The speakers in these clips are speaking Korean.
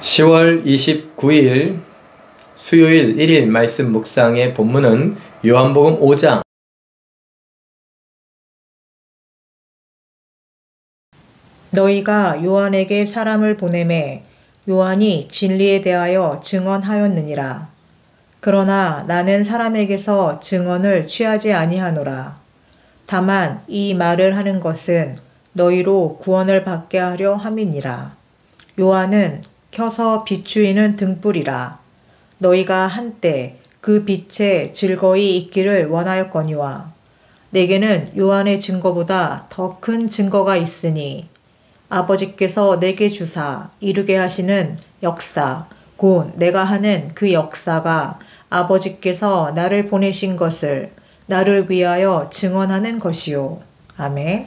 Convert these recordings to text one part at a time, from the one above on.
10월 29일 수요일 1일 말씀 묵상의 본문은 요한복음 5장. 너희가 요한에게 사람을 보내매 요한이 진리에 대하여 증언하였느니라. 그러나 나는 사람에게서 증언을 취하지 아니하노라. 다만 이 말을 하는 것은 너희로 구원을 받게 하려 함이니라. 요한은 켜서 비추이는 등불이라. 너희가 한때 그 빛에 즐거이 있기를 원하였거니와 내게는 요한의 증거보다 더 큰 증거가 있으니 아버지께서 내게 주사 이루게 하시는 역사, 곧 내가 하는 그 역사가 아버지께서 나를 보내신 것을 나를 위하여 증언하는 것이요. 아멘.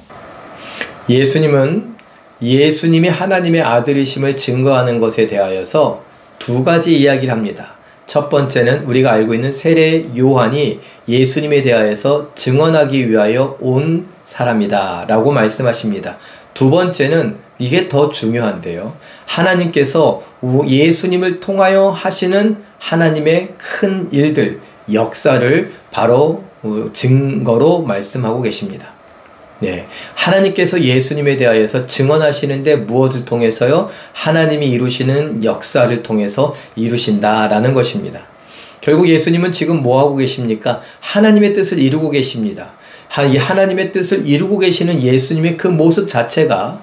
예수님이 하나님의 아들이심을 증거하는 것에 대하여서 두 가지 이야기를 합니다. 첫 번째는 우리가 알고 있는 세례 요한이 예수님에 대하여서 증언하기 위하여 온 사람이다 라고 말씀하십니다. 두 번째는 이게 더 중요한데요. 하나님께서 예수님을 통하여 하시는 하나님의 큰 일들, 역사를 바로 증거로 말씀하고 계십니다. 네, 하나님께서 예수님에 대하여서 증언하시는데 무엇을 통해서요? 하나님이 이루시는 역사를 통해서 이루신다라는 것입니다. 결국 예수님은 지금 뭐하고 계십니까? 하나님의 뜻을 이루고 계십니다. 이 하나님의 뜻을 이루고 계시는 예수님의 그 모습 자체가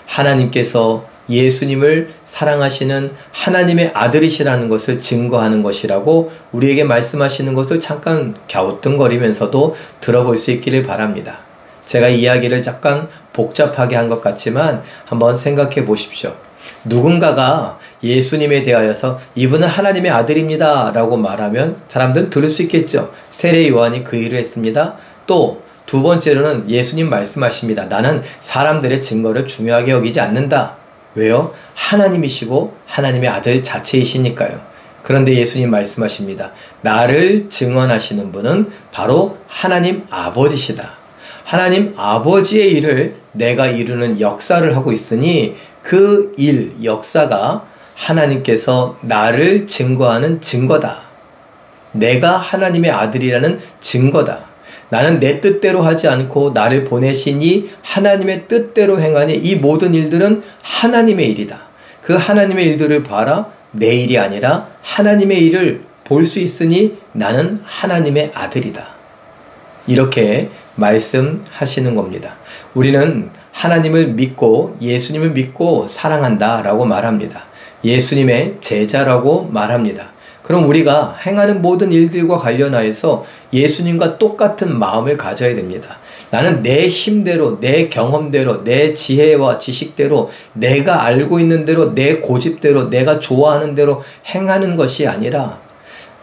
하나님께서 예수님을 사랑하시는 하나님의 아들이시라는 것을 증거하는 것이라고 우리에게 말씀하시는 것을 잠깐 갸우뚱거리면서도 들어볼 수 있기를 바랍니다. 제가 이야기를 약간 복잡하게 한 것 같지만 한번 생각해 보십시오. 누군가가 예수님에 대하여서 이분은 하나님의 아들입니다 라고 말하면 사람들은 들을 수 있겠죠. 세례 요한이 그 일을 했습니다. 또 두 번째로는 예수님 말씀하십니다. 나는 사람들의 증거를 중요하게 여기지 않는다. 왜요? 하나님이시고 하나님의 아들 자체이시니까요. 그런데 예수님 말씀하십니다. 나를 증언하시는 분은 바로 하나님 아버지시다. 하나님 아버지의 일을 내가 이루는 역사를 하고 있으니 그 일, 역사가 하나님께서 나를 증거하는 증거다. 내가 하나님의 아들이라는 증거다. 나는 내 뜻대로 하지 않고 나를 보내신 이 하나님의 뜻대로 행하니 이 모든 일들은 하나님의 일이다. 그 하나님의 일들을 봐라. 내 일이 아니라 하나님의 일을 볼 수 있으니 나는 하나님의 아들이다. 이렇게 말씀하시는 겁니다. 우리는 하나님을 믿고 예수님을 믿고 사랑한다 라고 말합니다. 예수님의 제자라고 말합니다. 그럼 우리가 행하는 모든 일들과 관련하여서 예수님과 똑같은 마음을 가져야 됩니다. 나는 내 힘대로, 내 경험대로, 내 지혜와 지식대로, 내가 알고 있는 대로, 내 고집대로, 내가 좋아하는 대로 행하는 것이 아니라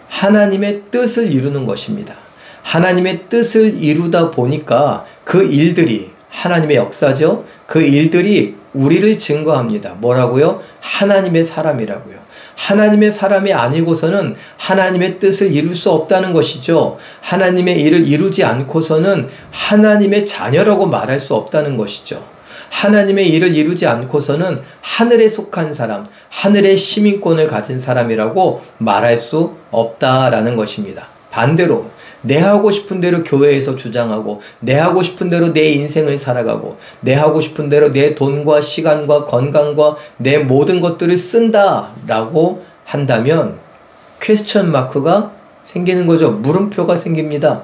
하나님의 뜻을 이루는 것입니다. 하나님의 뜻을 이루다 보니까 그 일들이 하나님의 역사죠. 그 일들이 우리를 증거합니다. 뭐라고요? 하나님의 사람이라고요. 하나님의 사람이 아니고서는 하나님의 뜻을 이룰 수 없다는 것이죠. 하나님의 일을 이루지 않고서는 하나님의 자녀라고 말할 수 없다는 것이죠. 하나님의 일을 이루지 않고서는 하늘에 속한 사람, 하늘의 시민권을 가진 사람이라고 말할 수 없다라는 것입니다. 반대로 내 하고 싶은 대로 교회에서 주장하고 내 하고 싶은 대로 내 인생을 살아가고 내 하고 싶은 대로 내 돈과 시간과 건강과 내 모든 것들을 쓴다라고 한다면 퀘스천 마크가 생기는 거죠. 물음표가 생깁니다.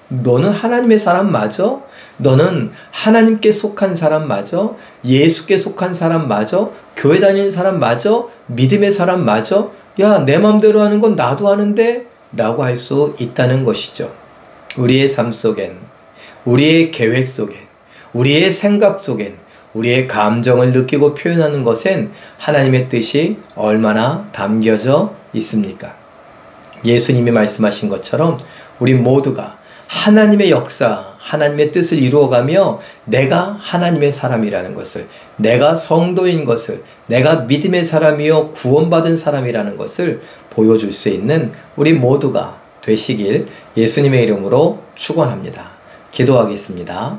너는 하나님의 사람 맞아? 너는 하나님께 속한 사람 맞아? 예수께 속한 사람 맞아? 교회 다니는 사람 맞아? 믿음의 사람 맞아? 야, 내 맘대로 하는 건 나도 하는데? 라고 할 수 있다는 것이죠. 우리의 삶 속엔, 우리의 계획 속엔, 우리의 생각 속엔, 우리의 감정을 느끼고 표현하는 것엔 하나님의 뜻이 얼마나 담겨져 있습니까? 예수님이 말씀하신 것처럼 우리 모두가 하나님의 역사, 하나님의 뜻을 이루어가며 내가 하나님의 사람이라는 것을, 내가 성도인 것을, 내가 믿음의 사람이요 구원받은 사람이라는 것을 보여줄 수 있는 우리 모두가 되시길 예수님의 이름으로 축원합니다. 기도하겠습니다.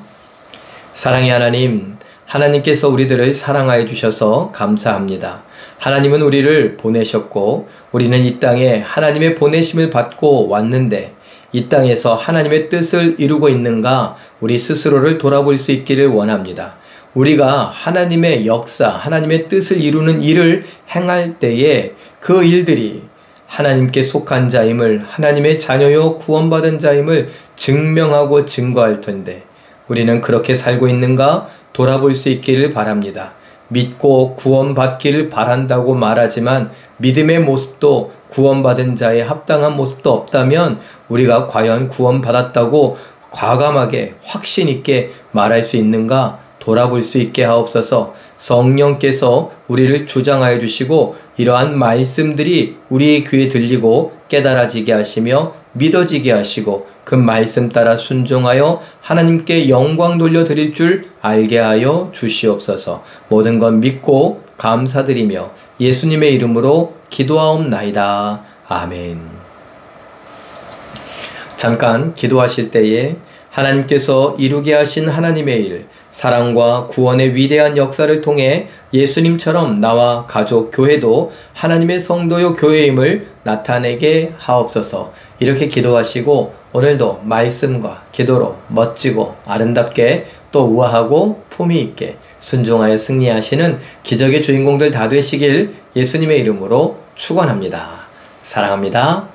사랑의 하나님, 하나님께서 우리들을 사랑하여 주셔서 감사합니다. 하나님은 우리를 보내셨고 우리는 이 땅에 하나님의 보내심을 받고 왔는데 이 땅에서 하나님의 뜻을 이루고 있는가 우리 스스로를 돌아볼 수 있기를 원합니다. 우리가 하나님의 역사, 하나님의 뜻을 이루는 일을 행할 때에 그 일들이 하나님께 속한 자임을, 하나님의 자녀요 구원받은 자임을 증명하고 증거할 텐데 우리는 그렇게 살고 있는가 돌아볼 수 있기를 바랍니다. 믿고 구원받기를 바란다고 말하지만 믿음의 모습도 구원받은 자의 합당한 모습도 없다면 우리가 과연 구원받았다고 과감하게 확신 있게 말할 수 있는가 돌아볼 수 있게 하옵소서. 성령께서 우리를 주장하여 주시고 이러한 말씀들이 우리의 귀에 들리고 깨달아지게 하시며 믿어지게 하시고 그 말씀 따라 순종하여 하나님께 영광 돌려드릴 줄 알게 하여 주시옵소서. 모든 것 믿고 감사드리며 예수님의 이름으로 기도하옵나이다. 아멘. 잠깐 기도하실 때에 하나님께서 이루게 하신 하나님의 일, 사랑과 구원의 위대한 역사를 통해 예수님처럼 나와 가족, 교회도 하나님의 성도요 교회임을 나타내게 하옵소서. 이렇게 기도하시고 오늘도 말씀과 기도로 멋지고 아름답게 또 우아하고 품위 있게 순종하여 승리하시는 기적의 주인공들 다 되시길 예수님의 이름으로 축원합니다. 사랑합니다.